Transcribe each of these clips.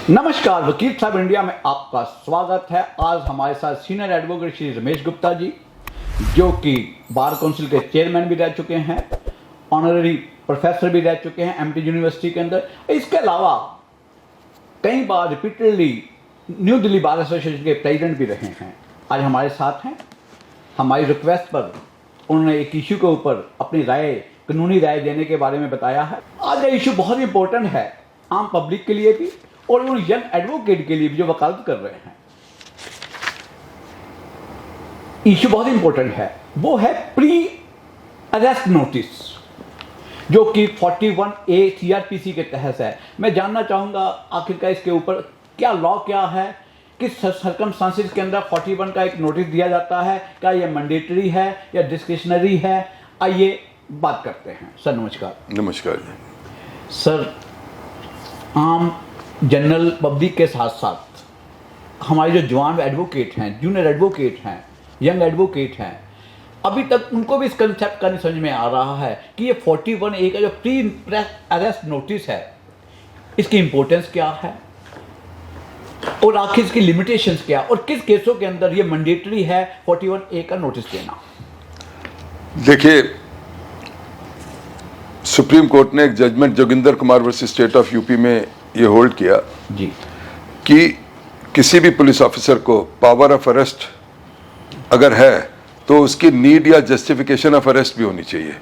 नमस्कार, वकील साहब इंडिया में आपका स्वागत है। आज हमारे साथ सीनियर एडवोकेट श्री रमेश गुप्ता जी, जो कि बार काउंसिल के चेयरमैन भी रह चुके हैं, ऑनररी प्रोफेसर भी रह चुके हैं एमटी यूनिवर्सिटी के अंदर। इसके अलावा कई बार repeatedly New Delhi bar association के प्रेसिडेंट भी रहे हैं। आज हमारे साथ हैं। हमारी रिक्वेस्ट पर उन्होंने एक इशू के ऊपर अपनी राय, कानूनी राय देने के बारे में बताया है। आज का इशू बहुत ही इंपॉर्टेंट है आम पब्लिक के लिए भी और उन यंग एडवोकेट के लिए भी जो वकालत कर रहे हैं। इशू बहुत इंपॉर्टेंट है, वो है प्री अरेस्ट नोटिस, जो कि 41A CRPC के तहत है। मैं जानना चाहूंगा आखिरकार इसके ऊपर क्या लॉ क्या है, किस सर्कमस्टांसेस के अंदर 41 का एक नोटिस दिया जाता है, क्या यह मैंडेटरी है या डिस्क्रिशनरी है। आइए बात करते हैं। सर नमस्कार। नमस्कार सर, आम जनरल पब्लिक के साथ साथ हमारे जो जवान एडवोकेट हैं, जूनियर एडवोकेट हैं, यंग एडवोकेट हैं, अभी तक उनको भी इस कंसेप्ट का नहीं समझ में आ रहा है कि ये 41A का जो प्री अरेस्ट नोटिस है, इसकी इंपॉर्टेंस क्या है और आखिर इसकी लिमिटेशंस क्या, और किस केसों के अंदर ये मैंडेटरी है 41A का नोटिस देना। देखिए, सुप्रीम कोर्ट ने एक judgement Joginder Kumar versus state of UP में ये होल्ड किया जी कि किसी भी पुलिस ऑफिसर को पावर ऑफ अरेस्ट अगर है तो उसकी नीड या जस्टिफिकेशन ऑफ अरेस्ट भी होनी चाहिए।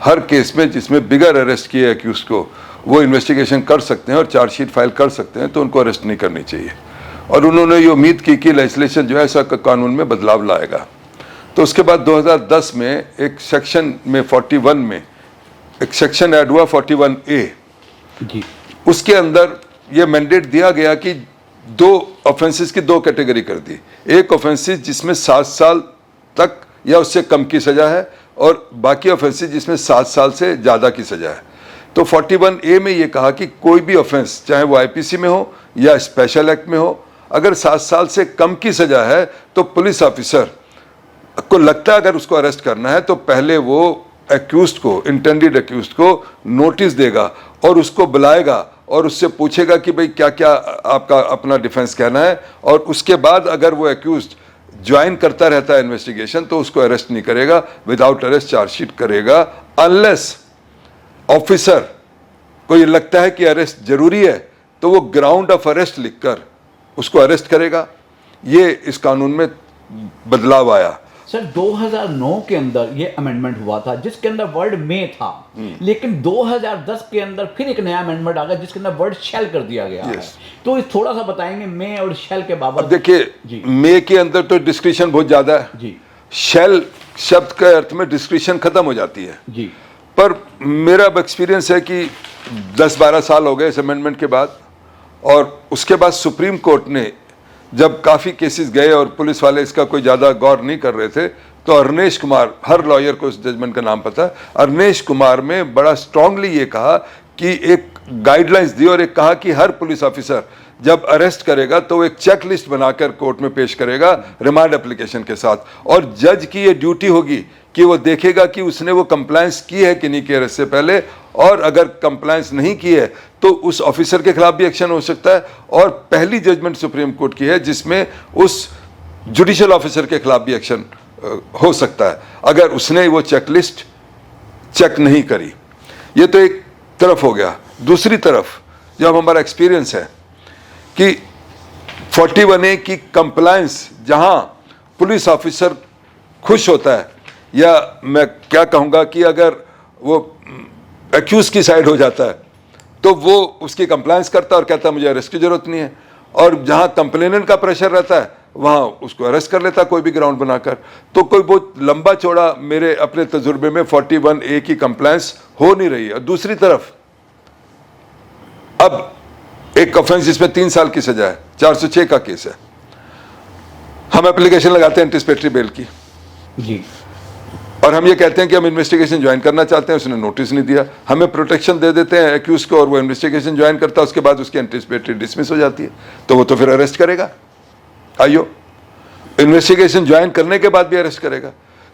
हर केस में जिसमें बिगर अरेस्ट किए एक्यूज को वो इन्वेस्टिगेशन कर सकते हैं और चार्जशीट फाइल कर सकते हैं, तो उनको अरेस्ट नहीं करनी चाहिए। और उन्होंने ये उम्मीद की कि लेजिस्लेशन जो है ऐसा कानून में बदलाव लाएगा। तो उसके बाद 2010 में एक सेक्शन में 41 में एक सेक्शन ऐड हुआ 41A जी। उसके अंदर यह मैंडेट दिया गया कि दो ऑफेंसेस की दो कैटेगरी कर दी। एक ऑफेंसेस जिसमें 7 साल तक या उससे कम की सजा है और बाकी ऑफेंसेस जिसमें 7 साल से ज़्यादा की सजा है। तो 41A में ये कहा कि कोई भी ऑफेंस, चाहे वो आईपीसी में हो या स्पेशल एक्ट में हो, अगर 7 साल से कम की सजा है तो पुलिस ऑफिसर को लगता है अगर उसको अरेस्ट करना है तो पहले वो एक्यूज्ड को, इंटेंडेड एक्यूज्ड को नोटिस देगा और उसको बुलाएगा और उससे पूछेगा कि भाई क्या क्या आपका अपना डिफेंस कहना है। और उसके बाद अगर वो एक्यूज्ड ज्वाइन करता रहता है इन्वेस्टिगेशन तो उसको अरेस्ट नहीं करेगा, विदाउट अरेस्ट चार्जशीट करेगा, अनलेस ऑफिसर को ये लगता है कि अरेस्ट जरूरी है तो वो ग्राउंड ऑफ अरेस्ट लिखकर उसको अरेस्ट करेगा। ये इस कानून में बदलाव आया। सर 2009 के अंदर ये अमेंडमेंट हुआ था जिसके अंदर वर्ड में था, लेकिन 2010 के अंदर फिर एक नया अमेंडमेंट आ गया जिसके अंदर वर्ड शैल कर दिया गया है। तो इस थोड़ा सा बताएंगे मे और शैल के बाबत। देखिए, मे के अंदर तो डिस्क्रिशन बहुत ज्यादा है जी। शैल शब्द के अर्थ में डिस्क्रिशन खत्म हो जाती है जी। पर मेरा एक्सपीरियंस है कि 10-12 साल हो गए इस अमेंडमेंट के बाद, और उसके बाद सुप्रीम कोर्ट ने जब काफ़ी केसेस गए और पुलिस वाले इसका कोई ज़्यादा गौर नहीं कर रहे थे, तो अरनेश कुमार, हर लॉयर को इस जजमेंट का नाम पता है, अरनेश कुमार में बड़ा स्ट्रांगली ये कहा कि एक गाइडलाइंस दी और एक कहा कि हर पुलिस ऑफिसर जब अरेस्ट करेगा तो एक चेक लिस्ट बनाकर कोर्ट में पेश करेगा रिमांड एप्लीकेशन के साथ, और जज की ये ड्यूटी होगी कि वो देखेगा कि उसने वो कंप्लायंस की है कि नहीं की अरेस्ट से पहले, और अगर कंप्लायंस नहीं की है तो उस ऑफिसर के खिलाफ भी एक्शन हो सकता है। और पहली जजमेंट सुप्रीम कोर्ट की है जिसमें उस जुडिशियल ऑफिसर के खिलाफ भी एक्शन हो सकता है अगर उसने वो चेकलिस्ट चेक नहीं करी। ये तो एक तरफ हो गया। दूसरी तरफ जब हमारा एक्सपीरियंस है कि 41A की कंप्लायंस जहां पुलिस ऑफिसर खुश होता है, या मैं क्या कहूँगा कि अगर वो एक्यूज की साइड हो जाता है तो वो उसकी कंप्लायंस करता है और कहता है मुझे अरेस्ट की जरूरत नहीं है, और जहां कंप्लेनेंट का प्रेशर रहता है वहां उसको अरेस्ट कर लेता है कोई भी ग्राउंड बनाकर। तो कोई बहुत लंबा चौड़ा मेरे अपने तजुर्बे में 41A की कंप्लायंस हो नहीं रही है। दूसरी तरफ अब एक ऑफेंस जिसमें 3 साल की सजा है, 406 का केस है, हम एप्लीकेशन लगाते हैं एंटिसिपेटरी बेल की जी, और हम ये कहते हैं कि हम इन्वेस्टिगेशन ज्वाइन करना चाहते हैं, उसने नोटिस नहीं दिया, हमें प्रोटेक्शन दे देते हैं एक्यूज को, और वो इन्वेस्टिगेशन ज्वाइन करता है, उसके बाद उसकी एंटिसिपेटरी डिसमिस हो जाती है, तो वो तो फिर अरेस्ट करेगा। आइयो, इन्वेस्टिगेशन ज्वाइन करने के बाद भी अरेस्ट करेगा।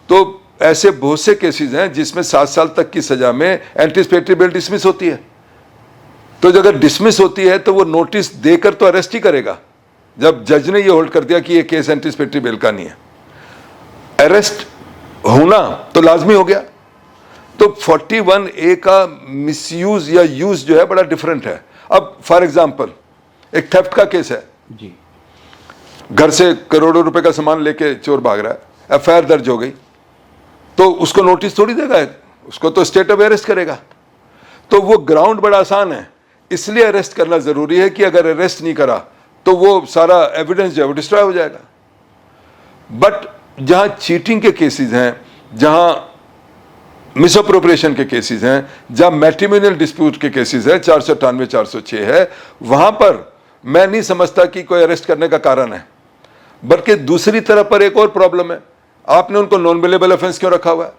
तो ऐसे बहुत से केसेस हैं जिसमें 7 साल तक की सजा में एंटिसिपेटरी बेल डिसमिस होती है। तो अगर डिसमिस होती है तो वो नोटिस देकर तो अरेस्ट ही करेगा। जब जज ने ये होल्ड कर दिया कि ये केस एंटिसिपेटरी बेल का नहीं है, अरेस्ट होना तो लाजमी हो गया। तो 41A का मिसयूज या यूज जो है बड़ा डिफरेंट है। अब फॉर एग्जांपल एक थेफ्ट का केस है जी, घर से करोड़ों रुपए का सामान लेके चोर भाग रहा है, एफआईआर दर्ज हो गई, तो उसको नोटिस थोड़ी देगा, उसको तो स्टेट ऑफ अरेस्ट करेगा। तो वो ग्राउंड बड़ा आसान है, इसलिए अरेस्ट करना जरूरी है कि अगर अरेस्ट नहीं करा तो वो सारा एविडेंस जो है वो डिस्ट्रॉय हो जाएगा। बट जहां चीटिंग के केसेस हैं, जहां मिसअप्रोप्रिएशन के केसेस हैं, जहां मैट्रिमोनियल डिस्प्यूट के केसेस हैं, 498 406 है, वहां पर मैं नहीं समझता कि कोई अरेस्ट करने का कारण है। बल्कि दूसरी तरफ पर एक और प्रॉब्लम है, आपने उनको नॉन बेलेबल ऑफेंस क्यों रखा हुआ है?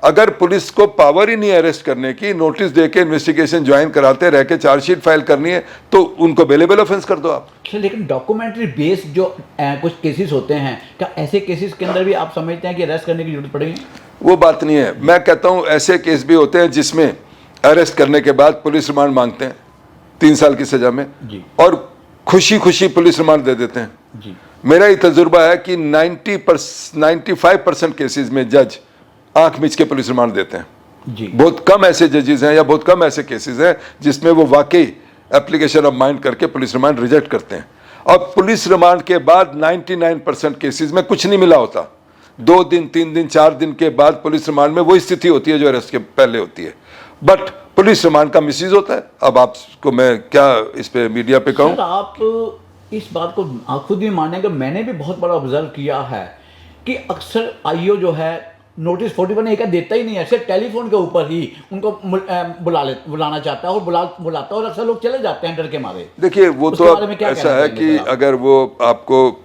अगर पुलिस को पावर ही नहीं है अरेस्ट करने की, नोटिस देके इन्वेस्टिगेशन ज्वाइन कराते रह के चार्जशीट फाइल करनी है, तो उनको बेलेबल ऑफेंस कर दो आप। लेकिन डॉक्यूमेंट्री बेस्ड जो कुछ केसेस होते हैं, क्या ऐसे केसेस के अंदर भी आप समझते हैं कि अरेस्ट करने की जरूरत पड़ेगी? वो बात नहीं है। मैं कहता हूं ऐसे केस भी होते हैं जिसमें अरेस्ट करने के बाद पुलिस रिमांड मांगते हैं 3 साल की सजा में जी, और खुशी खुशी पुलिस रिमांड दे देते हैं जी। मेरा ये तजुर्बा है कि 95% केसेस में जज आंख मिच के पुलिस रिमांड देते हैं जी। बहुत कम ऐसे जजेस हैं या बहुत कम ऐसे केसेस हैं जिसमें वो वाकई एप्लीकेशन ऑफ माइंड करके पुलिस रिमांड रिजेक्ट करते हैं। और पुलिस रिमांड के बाद 99% केसेस में कुछ नहीं मिला होता। 2 दिन 3 दिन 4 दिन के बाद पुलिस रिमांड में वही स्थिति होती है जो अरेस्ट के पहले होती है। बट पुलिस रिमांड का मिसयूज होता है। अब आपको मैं क्या इस पे मीडिया पे कहूँ? आप इस बात को आप खुद भी मानेंगे, मैंने भी बहुत बड़ा ऑब्जर्व किया है कि अक्सर आईओ जो है नोटिस 41A का देता ही नहीं है, सिर्फ टेलीफोन के ऊपर ही उनको बुलाना चाहता है और बुलाता है और अक्सर लोग चले जाते हैं डर के मारे। देखिए वो तो ऐसा है कि अगर वो आपको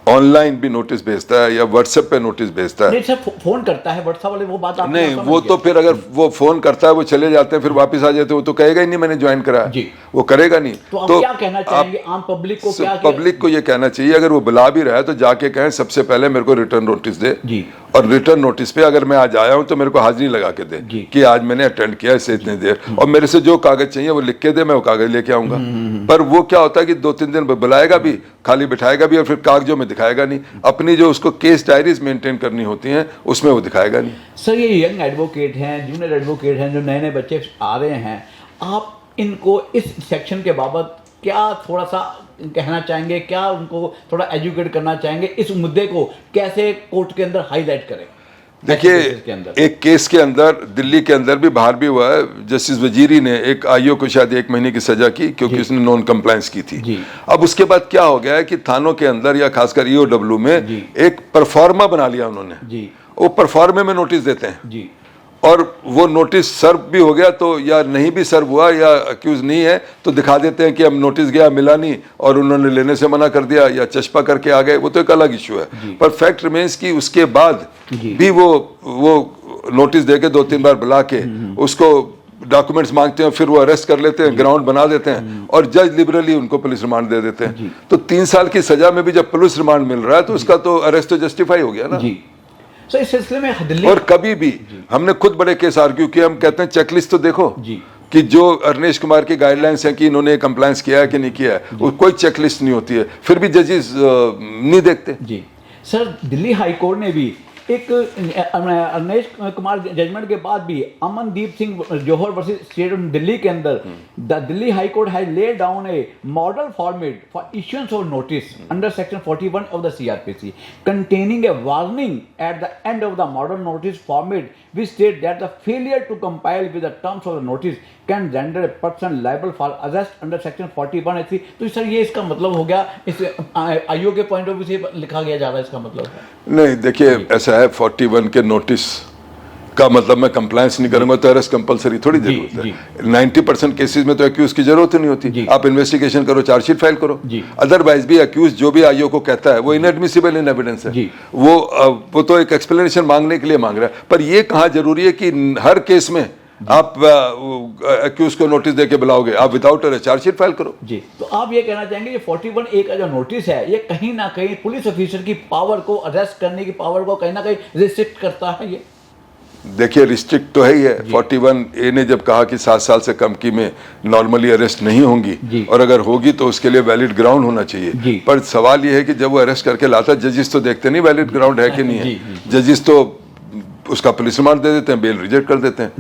ऑनलाइन भी नोटिस भेजता है या व्हाट्सएप पे नोटिस भेजता है, नहीं सर, फोन करता है व्हाट्सएप वाले, वो बात नहीं वो तो फिर अगर वो फोन करता है वो चले जाते हैं फिर वापस आ जाते हैं, वो तो कहेगा ही नहीं मैंने ज्वाइन करा जी, वो करेगा नहीं। तो आप क्या कहना चाहेंगे आम पब्लिक को? क्या पब्लिक को ये कहना चाहिए अगर वो बुला भी रहा है तो जाके कहें सबसे पहले मेरे को रिटर्न नोटिस दे जी, और रिटर्न नोटिस पे अगर मैं आज आया हूं तो मेरे को हाजिरी लगा के दे कि आज मैंने अटेंड किया इससे इतनी देर, और मेरे से जो कागज चाहिए वो लिख के दे, मैं वो कागज लेके आऊंगा। पर वो क्या होता है कि 2-3 दिन बुलाएगा भी, खाली बिठाएगा भी और फिर कागजों में दिखाएगा नहीं, अपनी जो उसको केस डायरीज मेंटेन करनी होती हैं उसमें वो दिखाएगा नहीं। सर ये यंग एडवोकेट हैं, जूनियर एडवोकेट हैं, जो नए नए बच्चे आ रहे हैं, आप इनको इस सेक्शन के बाबत क्या थोड़ा सा कहना चाहेंगे? क्या उनको थोड़ा एजुकेट करना चाहेंगे? इस मुद्दे को कैसे कोर्ट के अंदर हाईलाइट करें? देखिए एक केस के अंदर दिल्ली के अंदर भी बाहर भी हुआ है, जस्टिस वजीरी ने एक आईओ को शायद 1 महीने की सजा की क्योंकि उसने नॉन कंप्लायंस की थी। अब उसके बाद क्या हो गया है कि थानों के अंदर या खासकर ईओडब्ल्यू में एक परफॉर्मा बना लिया उन्होंने, वो परफॉर्मे में नोटिस देते हैं और वो नोटिस सर्व भी हो गया तो या नहीं भी सर्व हुआ या अक्यूज नहीं है तो दिखा देते हैं कि हम नोटिस गया मिला नहीं और उन्होंने लेने से मना कर दिया या चस्पा करके आ गए, वो तो एक अलग इशू है। पर फैक्ट रिमेन्स कि उसके बाद भी वो नोटिस देके 2-3 बार बुला के उसको डॉक्यूमेंट्स मांगते हैं, फिर वो अरेस्ट कर लेते हैं, ग्राउंड बना देते हैं और जज लिबरली उनको पुलिस रिमांड दे देते हैं। तो 3 साल की सजा में भी जब पुलिस रिमांड मिल रहा है तो उसका तो अरेस्ट तो जस्टिफाई हो गया ना। तो इस सिलसिले में दिल्ली और कभी भी हमने खुद बड़े केस आर्ग्यू किए, हम कहते हैं चेकलिस्ट तो देखो कि जो अरनेश कुमार की गाइडलाइंस हैं कि इन्होंने कंप्लायंस किया है कि नहीं किया है, वो कोई चेकलिस्ट नहीं होती है, फिर भी जजेस नहीं देखते। जी सर, दिल्ली हाई कोर्ट ने भी एक अरनेश कुमार जजमेंट के बाद भी अमनदीप सिंह जौहर वर्सेस स्टेट ऑफ दिल्ली के अंदर the Delhi high court has laid down A model format for issuance of notice under section 41 of the CrPC containing a warning at the end of the model notice format which state that the failure to comply with the terms of the notice can render a person liable for arrest under section 41A3। तो sir ये इसका मतलब हो गया, इस IO के point of view से लिखा गया जा रहा है, इसका मतलब है? नहीं देखिए ऐसा है 41 के नोटिस का मतलब मैं कंप्लायंस नहीं करूंगा तो अरेस्ट कंपलसरी थोड़ी देर होता है। 90% केसेस में तो अक्यूज की जरूरत ही नहीं होती, आप इन्वेस्टिगेशन करो, चार्जशीट फाइल करो। अदरवाइज भी अक्यूज जो भी आईओ को कहता है वो इनएडमिसिबल इन एविडेंस है, वो तो एक एक्सप्लेनेशन मांगने के लिए मांग रहा है। पर ये कहाँ जरूरी है कि हर केस में आप अक्यूज को नोटिस देके बुलाओगे, आप विदाउट चार्जशीट फाइल करो। जी, तो आप ये कहना चाहेंगे ये 41A का जो नोटिस है ये कहीं ना कहीं पुलिस ऑफिसर की पावर को, अरेस्ट करने की पावर को कहीं ना कहीं रिस्ट्रिक्ट करता है? ये देखिए रिस्ट्रिक्ट तो है ही है। 41A ने जब कहा कि 7 साल से कम की में नॉर्मली अरेस्ट नहीं होंगी और अगर होगी तो उसके लिए वैलिड ग्राउंड होना चाहिए। पर सवाल ये है कि जब वो अरेस्ट करके लाता, जजिस तो देखते नहीं वैलिड ग्राउंड है कि नहीं है। जजिस तो उसका पुलिस रिमांड दे देते हैं, बेल रिजेक्ट कर देते हैं।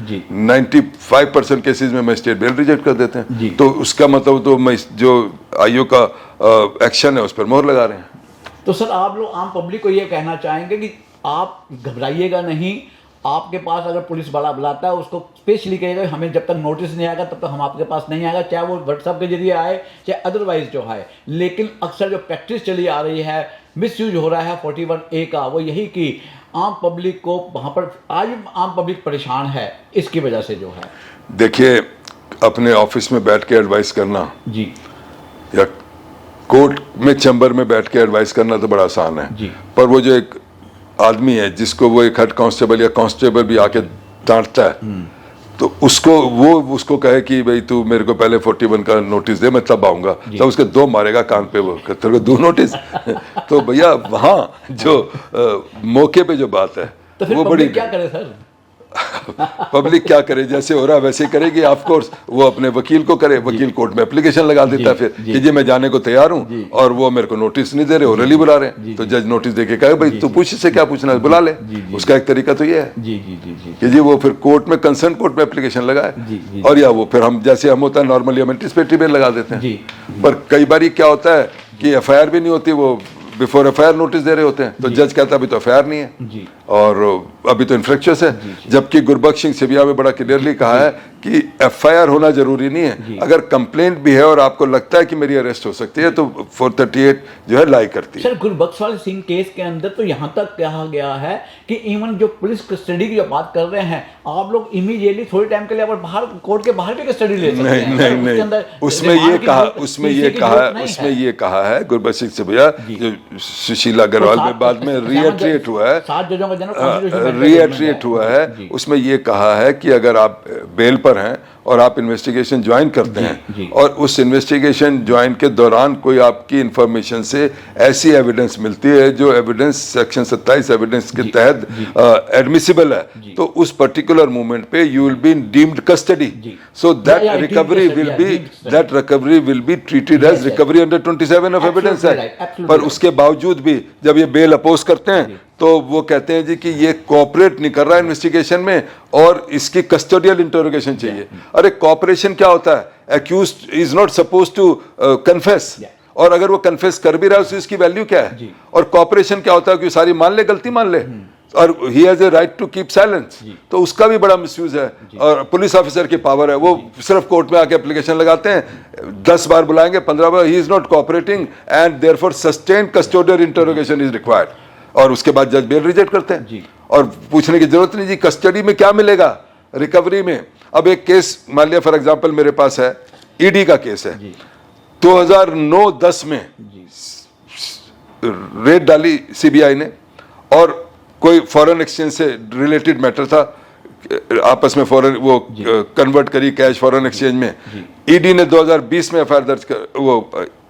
95% केसेस में मजिस्ट्रेट बेल रिजेक्ट कर देते हैं। तो उसका मतलब तो जो आयोग का एक्शन है उस पर मोहर लगा रहे हैं। तो सर आप लोग आम पब्लिक को ये कहना चाहेंगे कि आप घबराइएगा नहीं, आपके पास अगर पुलिस वाला बुलाता है उसको स्पेशली कहिएगा हमें जब तक नोटिस नहीं आएगा तब तक हम आपके पास नहीं आएगा, चाहे वो व्हाट्सएप के जरिए आए चाहे अदरवाइज जो है। लेकिन अक्सर जो प्रैक्टिस चली आ रही है, मिसयूज हो रहा है 41A का, वो यही कि आम पब्लिक को वहाँ पर आज आम पब्लिक परेशान है इसकी वजह से जो है। देखिए अपने ऑफिस में बैठ के एडवाइस करना जी या कोर्ट में चैम्बर में बैठ के एडवाइस करना तो बड़ा आसान है जी। पर वो जो एक आदमी है जिसको वो एक हेड कांस्टेबल या कांस्टेबल भी आके डांटता है तो उसको कहे कि भाई तू मेरे को पहले 41 का नोटिस दे, मैं तब आऊंगा, तब उसके 2 मारेगा कान पे, वो तेरे को 2 नोटिस तो भैया वहाँ जो मौके पे जो बात है तो फिर वो बड़ी क्या करे सर? पब्लिक क्या करे, जैसे हो रहा है वैसे करेगी। ऑफ कोर्स वो अपने वकील को करे, वकील कोर्ट में एप्लीकेशन लगा देता है फिर कि जी मैं जाने को तैयार हूँ और वो मेरे को नोटिस नहीं दे रहे, ओरली बुला रहे हैं। तो जज नोटिस देके कहे भाई तू पूछ इससे क्या पूछना है, बुला ले। उसका एक तरीका तो ये है कि जी वो फिर कोर्ट में कंसर्न कोर्ट में एप्लीकेशन लगाए और या वो फिर हम जैसे हम होता है नॉर्मली हम एंटिसिपेटरी बेल लगा देते हैं। पर कई बार क्या होता है कि FIR भी नहीं होती, वो बिफोर FIR नोटिस दे रहे होते हैं तो जज कहता अभी तो FIR नहीं है और अभी तो इन्फ्रेक्शस है। जबकि गुरबख्श सिंह सिबिया में बड़ा क्लियरली कहा है कि FIR होना जरूरी नहीं है, अगर कंप्लेंट भी है और आपको लगता है कि मेरी अरेस्ट हो सकती है तो 438 जो है लाई करती है। सर गुरबख्श सिंह केस के अंदर तो यहाँ तक कहा गया है कि इवन जो पुलिस कस्टडी की जो बात कर रहे हैं आप लोग इमीडिएटली थोड़े टाइम के लिए बाहर कोर्ट के बाहर भी कस्टडी ले सकते हैं। नहीं, उसमें ये कहा है गुरबख्श सिंह सिबिया जो सुशीला अग्रवाल में बाद में रीएट्रिएट हुआ है, 7 जजों का रीएट्रिएट हुआ है, उसमें ये कहा है कि अगर आप बेल पर हैं और आप इन्वेस्टिगेशन ज्वाइन करते हैं और उस इन्वेस्टिगेशन ज्वाइन के दौरान कोई आपकी इंफॉर्मेशन से ऐसी एविडेंस मिलती है जो एविडेंस सेक्शन 27 एविडेंस के तहत एडमिसिबल है तो उस पर्टिकुलर मोमेंट पे you will be deemed custody, so that recovery will be treated as recovery under 27 of evidence act. पर उसके बावजूद भी जब ये बेल अपोज करते हैं तो वो कहते हैं जी कि ये कोऑपरेट नहीं कर रहा है इन्वेस्टिगेशन में और इसकी कस्टोडियल इंटरोगेशन चाहिए। अरे कोऑपरेशन क्या होता है, accused is not supposed to confess और अगर वो कन्फेस कर भी रहा है तो इसकी वैल्यू क्या है। और कोऑपरेशन क्या होता है कि सारी मान ले, गलती मान ले और he has a right to keep silence, तो उसका भी बड़ा मिसयूज है। और पुलिस ऑफिसर की पावर है, वो सिर्फ कोर्ट में आके एप्लीकेशन लगाते हैं, 10 बार बुलाएंगे 15 बार, he is not cooperating and therefore sustained custodial interrogation is required और उसके बाद जज बेल रिजेक्ट करते हैं और पूछने की जरूरत नहीं जी कस्टडी में क्या मिलेगा रिकवरी में। अब एक केस मान लिया फॉर एग्जांपल मेरे पास है, ईडी का केस है, 2009-10 में रेड डाली सीबीआई ने और कोई फॉरेन एक्सचेंज से रिलेटेड मैटर था, आपस में फॉरेन वो कन्वर्ट करी कैश फॉरेन एक्सचेंज में। ईडी ने 2020 में FIR दर्ज कर वो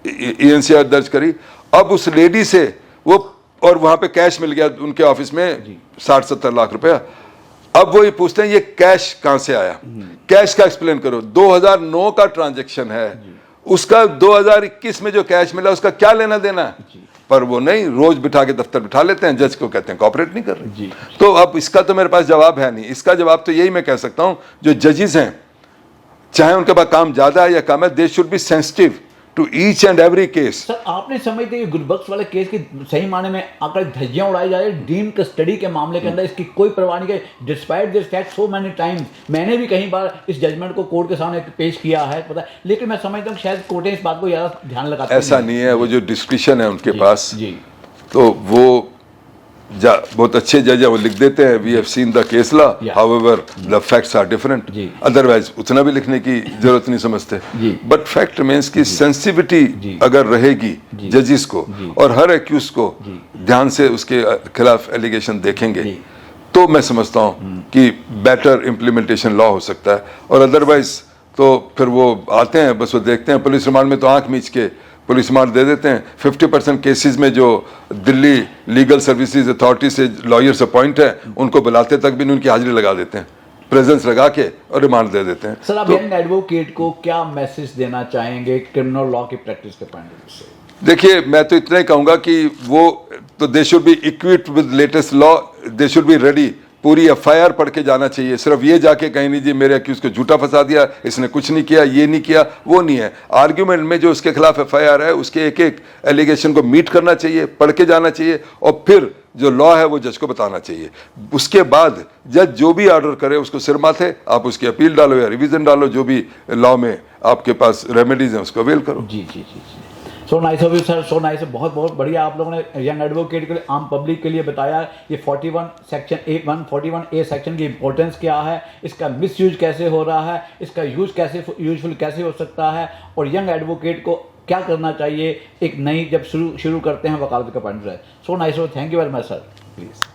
ENCR दर्ज करी। अब उस लेडी से वो और वहां पे कैश मिल गया उनके ऑफिस में 60-70 लाख रुपया। अब वो ये पूछते हैं ये कैश कहां से आया, कैश का एक्सप्लेन करो। 2009 का ट्रांजैक्शन है, उसका 2021 में जो कैश मिला उसका क्या लेना देना है। पर वो नहीं, रोज बिठा के दफ्तर बिठा लेते हैं, जज को कहते हैं कॉपरेट नहीं कर रहे। तो अब इसका तो मेरे पास जवाब है नहीं। इसका जवाब तो यही मैं कह सकता हूं जो जजेस हैं चाहे उनके पास काम ज्यादा है या कम है, they should be sensitive to each and every case. Sir आपने समझते हैं गुरबख्श वाले केस की सही माने में आकर धज्जियां उड़ाई जा रही है डीम कस्टडी के मामले के अंदर, इसकी कोई परवाह नहीं की despite this fact so many times. मैंने भी कई बार इस जजमेंट को कोर्ट के सामने पेश किया है पता है, लेकिन मैं समझता हूँ शायद कोर्टें इस बात को ज्यादा ध्यान लगाते हैं। ऐसा नहीं है, वो जो डिस्क्रिशन है उनके पास तो वो बहुत अच्छे जज है, वो लिख देते हैं we have seen the case law however the facts are different, otherwise उतना भी लिखने की जरूरत नहीं समझते। बट फैक्ट मीन्स की सेंसिटिविटी अगर रहेगी जजिस को और हर एक्यूज को ध्यान से उसके खिलाफ एलिगेशन देखेंगे तो मैं समझता हूँ कि बेटर इम्प्लीमेंटेशन लॉ हो सकता है। और अदरवाइज तो फिर वो आते हैं बस वो देखते हैं पुलिस रिमांड में तो आंख मीच के पुलिस रिमांड दे देते हैं। 50% केसेस में जो दिल्ली लीगल सर्विसेज अथॉरिटी से लॉयर्स अपॉइंट है उनको बुलाते तक भी नहीं, उनकी हाजिरी लगा देते हैं, प्रेजेंस लगा के और रिमांड दे देते हैं। सर, आप यंग एडवोकेट को क्या मैसेज देना चाहेंगे क्रिमिनल लॉ की प्रैक्टिस के पॉइंट ऑफ व्यू से? देखिए, मैं तो इतना ही कहूंगा कि वो तो दे should be equipped with latest law, they should be ready. पूरी एफआईआर पढ़ के जाना चाहिए। सिर्फ ये जाके कहीं नहीं जी मेरे अक्यूज को झूठा फंसा दिया, इसने कुछ नहीं किया, ये नहीं किया, वो नहीं है। आर्ग्यूमेंट में जो उसके खिलाफ एफआईआर है उसके एक एक एलिगेशन को मीट करना चाहिए, पढ़ के जाना चाहिए और फिर जो लॉ है वो जज को बताना चाहिए। उसके बाद जज जो भी ऑर्डर करे उसको सिर माथे आप उसकी अपील डालो या रिवीजन डालो, जो भी लॉ में आपके पास रेमेडीज हैं उसको अवेल करो। जी जी जी जी, so nice of you sir, so nice. बहुत बहुत बढ़िया आप लोगों ने यंग एडवोकेट के लिए, आम पब्लिक के लिए बताया ये 41 सेक्शन 141A सेक्शन की इंपॉर्टेंस क्या है, इसका मिसयूज कैसे हो रहा है, इसका यूज कैसे यूजफुल कैसे हो सकता है और यंग एडवोकेट को क्या करना चाहिए एक नई जब शुरू करते हैं वकालत का point. So nice, thank you very much sir, please.